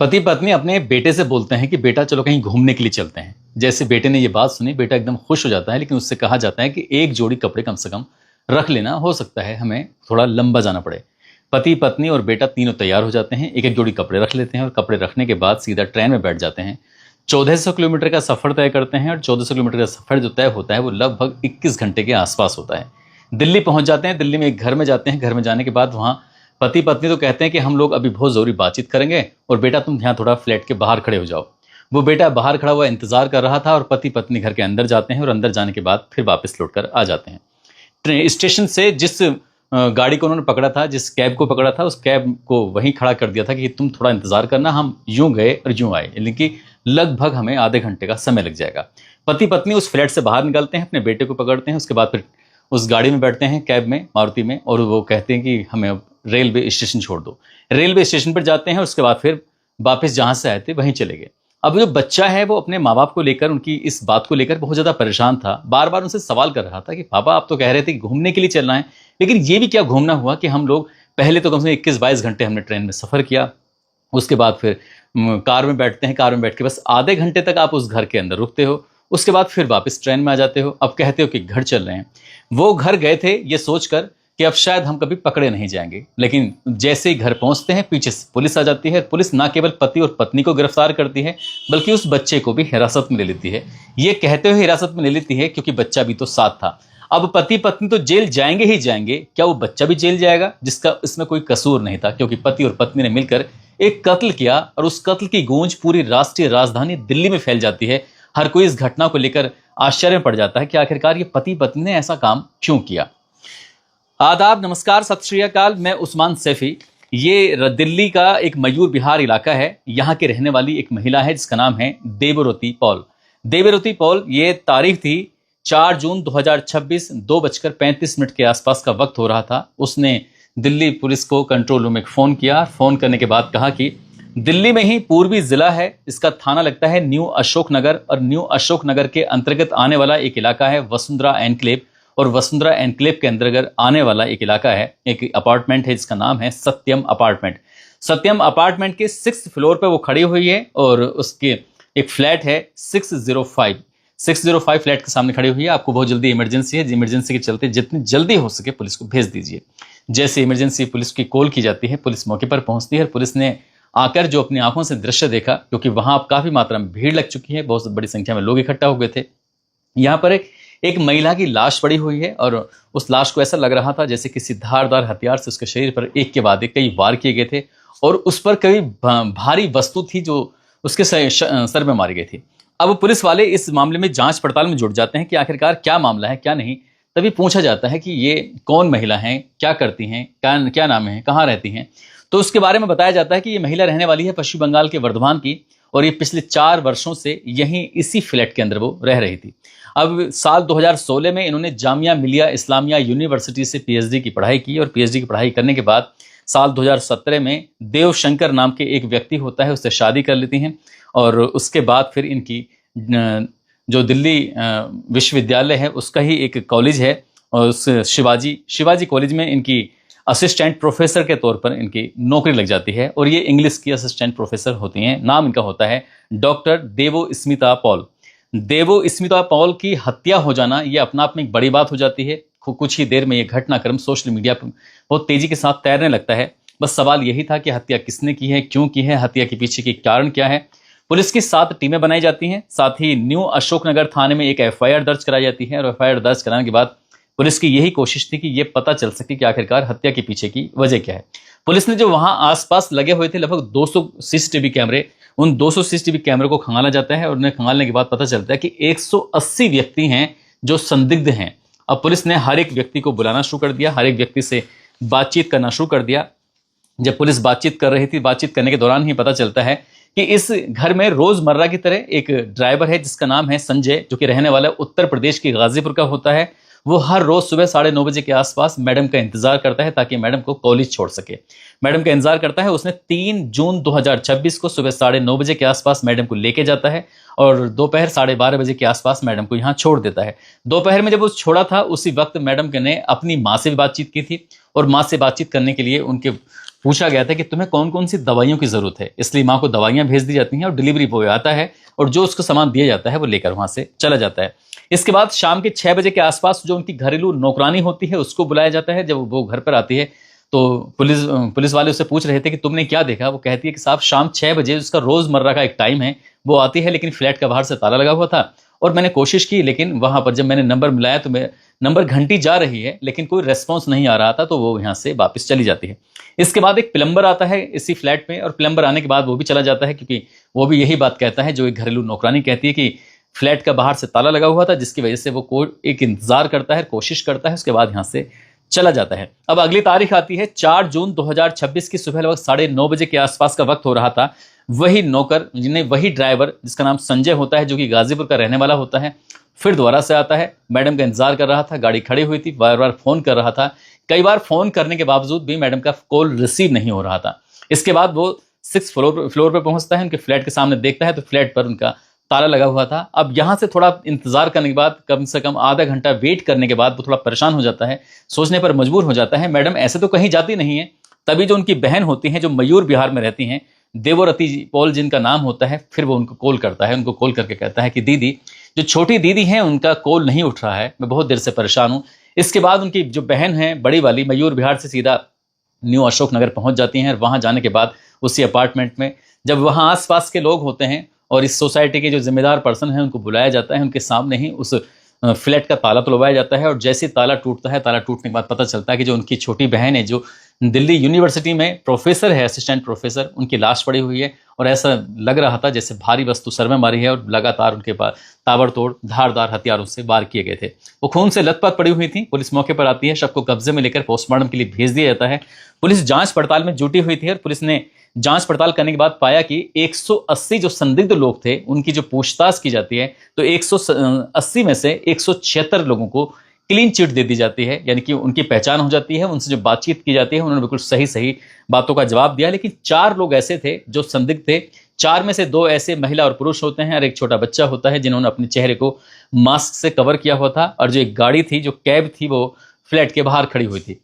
पति पत्नी अपने बेटे से बोलते हैं कि बेटा चलो कहीं घूमने के लिए चलते हैं। जैसे बेटे ने ये बात सुनी, बेटा एकदम खुश हो जाता है, लेकिन उससे कहा जाता है कि एक जोड़ी कपड़े कम से कम रख लेना, हो सकता है हमें थोड़ा लंबा जाना पड़े। पति पत्नी और बेटा तीनों तैयार हो जाते हैं, एक एक जोड़ी कपड़े रख लेते हैं और कपड़े रखने के बाद सीधा ट्रेन में बैठ जाते हैं। 1400 किलोमीटर का सफर तय करते हैं और 1400 किलोमीटर का सफर जो तय होता है वो लगभग 21 घंटे के आसपास होता है। दिल्ली पहुंच जाते हैं, दिल्ली में एक घर में जाते हैं। घर में जाने के बाद वहां पति पत्नी तो कहते हैं कि हम लोग अभी बहुत जरूरी बातचीत करेंगे और बेटा तुम यहाँ थोड़ा फ्लैट के बाहर खड़े हो जाओ। वो बेटा बाहर खड़ा हुआ इंतजार कर रहा था और पति पत्नी घर के अंदर जाते हैं और अंदर जाने के बाद फिर वापस लौट कर आ जाते हैं। ट्रेन स्टेशन से जिस गाड़ी को उन्होंने पकड़ा था, जिस कैब को पकड़ा था, उस कैब को वहीं खड़ा कर दिया था कि तुम थोड़ा इंतजार करना, हम यूं गए और यूं आए, लेकिन लगभग हमें आधे घंटे का समय लग जाएगा। पति पत्नी उस फ्लैट से बाहर निकलते हैं, अपने बेटे को पकड़ते हैं, उसके बाद फिर उस गाड़ी में बैठते हैं, कैब में, मारुति में, और वो कहते हैं कि हमें अब रेलवे स्टेशन छोड़ दो। रेलवे स्टेशन पर जाते हैं और उसके बाद फिर वापस जहां से आए थे वहीं चले गए। अब जो बच्चा है वो अपने माँ बाप को लेकर, उनकी इस बात को लेकर बहुत ज्यादा परेशान था। बार बार उनसे सवाल कर रहा था कि पापा आप तो कह रहे थे कि घूमने के लिए चलना है, लेकिन ये भी क्या घूमना हुआ कि हम लोग पहले तो कम से कम 21-22 घंटे हमने ट्रेन में सफर किया, उसके बाद फिर कार में बैठते हैं, कार में बैठ के बस आधे घंटे तक आप उस घर के अंदर रुकते हो, उसके बाद फिर वापस ट्रेन में आ जाते हो। अब कहते हो कि घर चल रहे हैं। वो घर गए थे ये सोचकर कि अब शायद हम कभी पकड़े नहीं जाएंगे, लेकिन जैसे ही घर पहुंचते हैं पीछे से पुलिस आ जाती है। पुलिस ना केवल पति और पत्नी को गिरफ्तार करती है बल्कि उस बच्चे को भी हिरासत में ले लेती है। ये कहते हुए हिरासत में ले लेती है क्योंकि बच्चा भी तो साथ था। अब पति पत्नी तो जेल जाएंगे ही जाएंगे, क्या वो बच्चा भी जेल जाएगा जिसका इसमें कोई कसूर नहीं था? क्योंकि पति और पत्नी ने मिलकर एक कत्ल किया और उस कत्ल की गूंज पूरी राष्ट्रीय राजधानी दिल्ली में फैल जाती है। हर कोई इस घटना को लेकर आश्चर्य में पड़ जाता है कि आखिरकार ये पति पत्नी ने ऐसा काम क्यों किया। आदाब, नमस्कार, सत श्री अकाल। मैं उस्मान सैफी। ये दिल्ली का एक मयूर विहार इलाका है। यहाँ के रहने वाली एक महिला है जिसका नाम है देवरुति पॉल। देवरुति पॉल, ये तारीख थी 4 जून 2026, 2:35 के आसपास का वक्त हो रहा था। उसने दिल्ली पुलिस को कंट्रोल रूम में फोन किया। फोन करने के बाद कहा कि दिल्ली में ही पूर्वी जिला है, इसका थाना लगता है न्यू अशोक नगर, और न्यू अशोक नगर के अंतर्गत आने वाला एक इलाका है वसुंधरा एनक्लेव, और वसुंधरा एनक्लेव के अंतर्गत आने वाला एक इलाका है, एक अपार्टमेंट है जिसका नाम है सत्यम अपार्टमेंट। सत्यम अपार्टमेंट के 6th फ्लोर पे वो खड़ी हुई है और उसके एक फ्लैट है 605 फ्लैट के सामने खड़ी हुई है। आपको बहुत जल्दी इमरजेंसी है, इमरजेंसी के चलते जितनी जल्दी हो सके पुलिस को भेज दीजिए। जैसे इमरजेंसी पुलिस की कॉल की जाती है, पुलिस मौके पर पहुंचती है। पुलिस ने आकर जो अपनी आंखों से दृश्य देखा, क्योंकि वहां अब काफी मात्रा में भीड़ लग चुकी है, बहुत बड़ी संख्या में लोग इकट्ठा हो गए थे। यहाँ पर एक महिला की लाश पड़ी हुई है और उस लाश को ऐसा लग रहा था जैसे किसी धारदार हथियार से उसके शरीर पर एक के बाद एक कई वार किए गए थे, और उस पर कई भारी वस्तु थी जो उसके सर में मारी गई थी। अब पुलिस वाले इस मामले में जांच पड़ताल में जुट जाते हैं कि आखिरकार क्या मामला है क्या नहीं। तभी पूछा जाता है कि ये कौन महिला है, क्या करती हैं, क्या नाम है, कहाँ रहती हैं। तो उसके बारे में बताया जाता है कि ये महिला रहने वाली है पश्चिम बंगाल के वर्धमान की, और ये पिछले 4 वर्षों से यहीं इसी फ्लैट के अंदर वो रह रही थी। अब साल 2016 में इन्होंने जामिया मिलिया इस्लामिया यूनिवर्सिटी से पीएचडी की पढ़ाई की, और पीएचडी की पढ़ाई करने के बाद साल 2017 में देवशंकर नाम के एक व्यक्ति होता है, उससे शादी कर लेती हैं। और उसके बाद फिर इनकी जो दिल्ली विश्वविद्यालय है उसका ही एक कॉलेज है, और उस शिवाजी कॉलेज में इनकी असिस्टेंट प्रोफेसर के तौर पर इनकी नौकरी लग जाती है, और ये इंग्लिश की असिस्टेंट प्रोफेसर होती हैं। नाम इनका होता है doctor Debosmita Paul. Debosmita Paul की हत्या हो जाना ये अपना आप में एक बड़ी बात हो जाती है। कुछ ही देर में ये घटनाक्रम सोशल मीडिया पर बहुत तेजी के साथ तैरने लगता है। बस सवाल यही था कि हत्या किसने की है, क्यों की है, हत्या के पीछे के कारण क्या है। पुलिस की 7 टीमें बनाई जाती हैं। साथ ही न्यू अशोकनगर थाने में एक एफआईआर दर्ज कराई जाती है, और एफआईआर दर्ज कराने के बाद पुलिस की यही कोशिश थी कि यह पता चल सके कि आखिरकार हत्या के पीछे की वजह क्या है। पुलिस ने जो वहां आसपास लगे हुए थे लगभग 200 सीसीटीवी कैमरे, उन 200 सीसीटीवी कैमरे को खंगाला जाता है, और उन्हें खंगालने के बाद पता चलता है कि 180 व्यक्ति हैं जो संदिग्ध हैं। अब पुलिस ने हर एक व्यक्ति को बुलाना शुरू कर दिया, हर एक व्यक्ति से बातचीत करना शुरू कर दिया। जब पुलिस बातचीत कर रही थी, बातचीत करने के दौरान ही पता चलता है कि इस घर में रोजमर्रा की तरह एक ड्राइवर है जिसका नाम है संजय, जो कि रहने वाला उत्तर प्रदेश के गाजीपुर का होता है। वो हर रोज सुबह 9:30 बजे के आसपास मैडम का इंतजार करता है ताकि मैडम को कॉलेज छोड़ सके। मैडम का इंतजार करता है। उसने 3 जून 2026 को सुबह 9:30 बजे के आसपास मैडम को लेके जाता है, और दोपहर 12:30 बजे के आसपास मैडम को यहाँ छोड़ देता है। दोपहर में जब वो छोड़ा था उसी वक्त मैडम ने अपनी माँ से भी बातचीत की थी, और माँ से बातचीत करने के लिए उनके पूछा गया था कि तुम्हें कौन कौन सी दवाइयों की जरूरत है, इसलिए माँ को दवाइयां भेज दी जाती हैं और डिलीवरी बॉय आता है और जो उसको सामान दिया जाता है वो लेकर वहां से चला जाता है। इसके बाद शाम के 6 बजे के आसपास जो उनकी घरेलू नौकरानी होती है उसको बुलाया जाता है। जब वो घर पर आती है तो पुलिस वाले उससे पूछ रहे थे कि तुमने क्या देखा। वो कहती है कि साहब शाम 6 बजे उसका रोजमर्रा का एक टाइम है, वो आती है, लेकिन फ्लैट का बाहर से ताला लगा हुआ था और मैंने कोशिश की, लेकिन वहां पर जब मैंने नंबर मिलाया तो नंबर घंटी जा रही है लेकिन कोई रेस्पॉन्स नहीं आ रहा था, तो वो यहाँ से वापस चली जाती है। इसके बाद एक प्लम्बर आता है इसी फ्लैट में और प्लम्बर आने के बाद वो भी चला जाता है, क्योंकि वो भी यही बात कहता है जो एक घरेलू नौकरानी कहती है कि फ्लैट का बाहर से ताला लगा हुआ था, जिसकी वजह से वो एक इंतजार करता है, कोशिश करता है, उसके बाद यहाँ से चला जाता है। अब अगली तारीख आती है 4 जून 2026 की सुबह लगभग 9:30 बजे के आसपास का वक्त हो रहा था। वही नौकर जिन्हें वही ड्राइवर जिसका नाम संजय होता है, जो कि गाजीपुर का रहने वाला होता है, फिर दोबारा से आता है। मैडम का इंतजार कर रहा था, गाड़ी खड़ी हुई थी, बार बार फोन कर रहा था। कई बार फोन करने के बावजूद भी मैडम का कॉल रिसीव नहीं हो रहा था। इसके बाद वो 6 फ्लोर पर पहुंचता है, उनके फ्लैट के सामने देखता है तो फ्लैट पर उनका ताला लगा हुआ था। अब यहां से थोड़ा इंतजार करने के बाद, कम से कम आधा घंटा वेट करने के बाद वो थोड़ा परेशान हो जाता है, सोचने पर मजबूर हो जाता है मैडम ऐसे तो कहीं जाती नहीं है। तभी जो उनकी बहन होती हैं, जो मयूर विहार में रहती हैं, देवरती पॉल जिनका नाम होता है, फिर वो उनको कॉल करता है। उनको कॉल करके कहता है कि दीदी, जो छोटी दीदी हैं उनका कॉल नहीं उठ रहा है, मैं बहुत देर से परेशान हूं। इसके बाद उनकी जो बहन है बड़ी वाली, मयूर विहार से सीधा न्यू अशोक नगर पहुंच जाती हैं। और वहां जाने के बाद उसी अपार्टमेंट में जब वहां आसपास के लोग होते हैं और इस सोसाइटी के जो जिम्मेदार पर्सन है उनको बुलाया जाता है, उनके सामने ही उस फ्लैट का ताला तुड़वाया जाता है। और जैसे ताला टूटता है, ताला टूटने के बाद पता चलता है कि जो उनकी छोटी बहन है, जो दिल्ली यूनिवर्सिटी में प्रोफेसर है, असिस्टेंट प्रोफेसर, उनकी लाश पड़ी हुई है। और ऐसा लग रहा था जैसे भारी वस्तु सर में मारी है और लगातार उनके पास ताबड़तोड़ धारदार हथियारों से वार किए गए थे। वो खून से लथपथ पड़ी हुई थी। पुलिस मौके पर आती है, शव को कब्जे में लेकर पोस्टमार्टम के लिए भेज दिया जाता है। पुलिस जांच पड़ताल में जुटी हुई थी और पुलिस ने जांच पड़ताल करने के बाद पाया कि 180 जो संदिग्ध लोग थे उनकी जो पूछताछ की जाती है तो 180 में से 176 लोगों को क्लीन चिट दे दी जाती है, यानी कि उनकी पहचान हो जाती है। उनसे जो बातचीत की जाती है उन्होंने बिल्कुल सही सही बातों का जवाब दिया। लेकिन 4 लोग ऐसे थे जो संदिग्ध थे। 4 में से 2 ऐसे महिला और पुरुष होते हैं और एक छोटा बच्चा होता है जिन्होंने अपने चेहरे को मास्क से कवर किया हुआ था। और जो एक गाड़ी थी, जो कैब थी, वो फ्लैट के बाहर खड़ी हुई थी।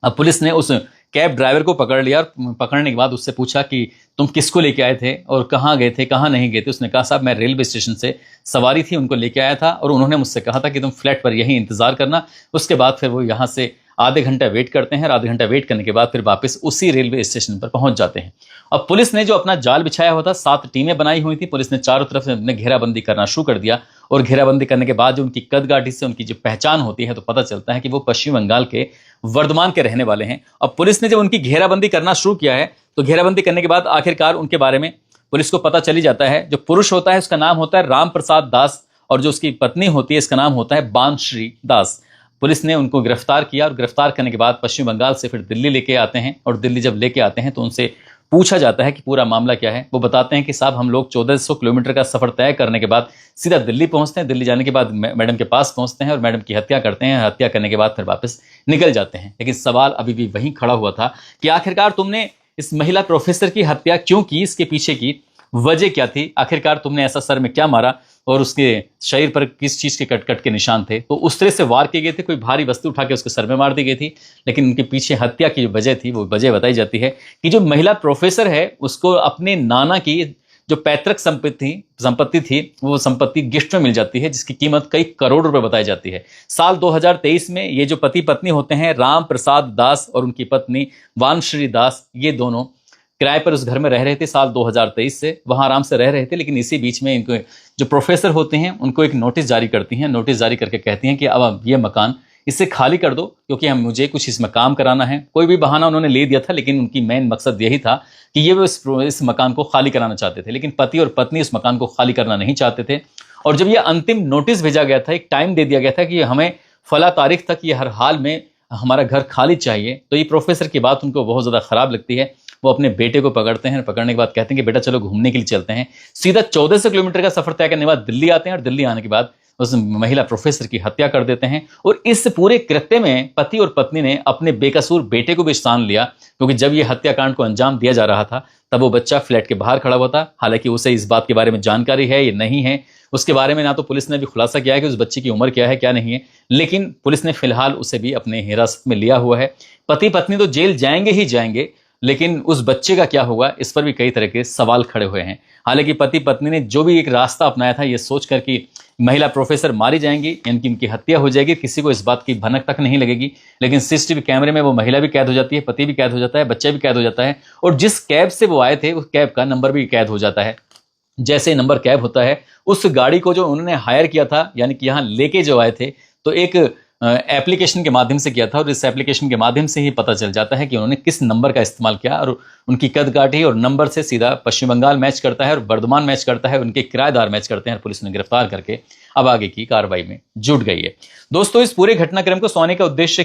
अब पुलिस ने उस कैब ड्राइवर को पकड़ लिया और पकड़ने के बाद उससे पूछा कि तुम किसको लेके आए थे और कहाँ गए थे, कहाँ नहीं गए थे। उसने कहा साहब मैं रेलवे स्टेशन से सवारी थी, उनको लेके आया था और उन्होंने मुझसे कहा था कि तुम फ्लैट पर यहीं इंतजार करना। उसके बाद फिर वो यहाँ से आधे घंटा वेट करते हैं और आधे घंटा वेट करने के बाद फिर वापस उसी रेलवे स्टेशन पर पहुंच जाते हैं। अब पुलिस ने जो अपना जाल बिछाया हुआ था, 7 टीमें बनाई हुई थी। पुलिस ने चारों तरफ से अपने घेराबंदी करना शुरू कर दिया और घेराबंदी करने के बाद जो उनकी कदगाठी से उनकी जो पहचान होती है तो पता चलता है कि वो पश्चिम बंगाल के वर्धमान के रहने वाले हैं। अब पुलिस ने जब उनकी घेराबंदी करना शुरू किया है तो घेराबंदी करने के बाद आखिरकार उनके बारे में पुलिस को पता चली जाता है। जो पुरुष होता है उसका नाम होता है राम प्रसाद दास और जो उसकी पत्नी होती है इसका नाम होता है बानश्री दास। पुलिस ने उनको गिरफ्तार किया और गिरफ्तार करने के बाद पश्चिम बंगाल से फिर दिल्ली लेके आते हैं। और दिल्ली जब लेके आते हैं तो उनसे पूछा जाता है कि पूरा मामला क्या है। वो बताते हैं कि साहब हम लोग 1400 किलोमीटर का सफर तय करने के बाद सीधा दिल्ली पहुंचते हैं। दिल्ली जाने के बाद मैडम के पास पहुंचते हैं और मैडम की हत्या करते हैं। हत्या करने के बाद फिर वापस निकल जाते हैं। लेकिन सवाल अभी भी वहीं खड़ा हुआ था कि आखिरकार तुमने इस महिला प्रोफेसर की हत्या क्यों की, इसके पीछे की वजह क्या थी, आखिरकार तुमने ऐसा सर में क्या मारा और उसके शरीर पर किस चीज के कट कट के निशान थे। तो उस तरह से वार किए गए थे, कोई भारी वस्तु उठा के उसके सर में मार दी गई थी। लेकिन उनके पीछे हत्या की जो वजह थी वो वजह बताई जाती है कि जो महिला प्रोफेसर है उसको अपने नाना की जो पैतृक संपत्ति थी वो संपत्ति गिफ्ट में मिल जाती है, जिसकी कीमत कई करोड़ रुपए बताई जाती है। साल 2023 में ये जो पति पत्नी होते हैं राम प्रसाद दास और उनकी पत्नी वानश्री दास, ये दोनों किराए पर उस घर में रह रहे थे। साल 2023 से वहां आराम से रह रहे थे। लेकिन इसी बीच में इनको जो प्रोफेसर होते हैं उनको एक नोटिस जारी करती हैं। नोटिस जारी करके कहती हैं कि अब ये मकान इसे खाली कर दो, क्योंकि मुझे कुछ इसमें काम कराना है। कोई भी बहाना उन्होंने ले दिया था, लेकिन उनकी मेन मकसद यही था कि ये वो इस मकान को खाली कराना चाहते थे। लेकिन पति और पत्नी इस मकान को खाली करना नहीं चाहते थे। और जब ये अंतिम नोटिस भेजा गया था, एक टाइम दे दिया गया था कि हमें फला तारीख तक ये हर हाल में हमारा घर खाली चाहिए, तो ये प्रोफेसर की बात उनको बहुत ज़्यादा खराब लगती है। वो अपने बेटे को पकड़ते हैं। पकड़ने के बाद कहते हैं कि बेटा चलो घूमने के लिए चलते हैं। सीधा 1400 किलोमीटर का सफर तय करने के बाद दिल्ली आते हैं और दिल्ली आने के बाद उस महिला प्रोफेसर की हत्या कर देते हैं। और इस पूरे कृत्य में पति और पत्नी ने अपने बेकसूर बेटे को भी स्थान लिया, क्योंकि जब ये हत्याकांड को अंजाम दिया जा रहा था तब वो बच्चा फ्लैट के बाहर खड़ा हुआ था। हालांकि उसे इस बात के बारे में जानकारी है या नहीं है, उसके बारे में ना तो पुलिस ने भी खुलासा किया है कि उस बच्चे की उम्र क्या है क्या नहीं है। लेकिन पुलिस ने फिलहाल उसे भी अपने हिरासत में लिया हुआ है। पति पत्नी तो जेल जाएंगे ही जाएंगे, लेकिन उस बच्चे का क्या होगा, इस पर भी कई तरह के सवाल खड़े हुए हैं। हालांकि पति पत्नी ने जो भी एक रास्ता अपनाया था, ये सोचकर कि महिला प्रोफेसर मारी जाएंगी, यानी कि उनकी हत्या हो जाएगी, किसी को इस बात की भनक तक नहीं लगेगी, लेकिन सीसीटीवी कैमरे में वो महिला भी कैद हो जाती है, पति भी कैद हो जाता है, बच्चा भी कैद हो जाता है, और जिस कैब से वो आए थे उस कैब का नंबर भी कैद हो जाता है। जैसे ही नंबर कैब होता है, उस गाड़ी को जो उन्होंने हायर किया था, यानी कि यहाँ लेके जो आए थे, तो एक एप्लीकेशन के माध्यम से किया था, और इस एप्लीकेशन के माध्यम से ही पता चल जाता है कि उन्होंने किस नंबर का इस्तेमाल किया, और उनकी कदकाठी और नंबर से सीधा पश्चिम बंगाल मैच करता है और बर्धमान मैच करता है, उनके किराएदार मैच करते हैं, और पुलिस ने गिरफ्तार करके अब आगे की कार्रवाई में जुट गई है। दोस्तों, इस पूरे घटनाक्रम को सुनाने का उद्देश्य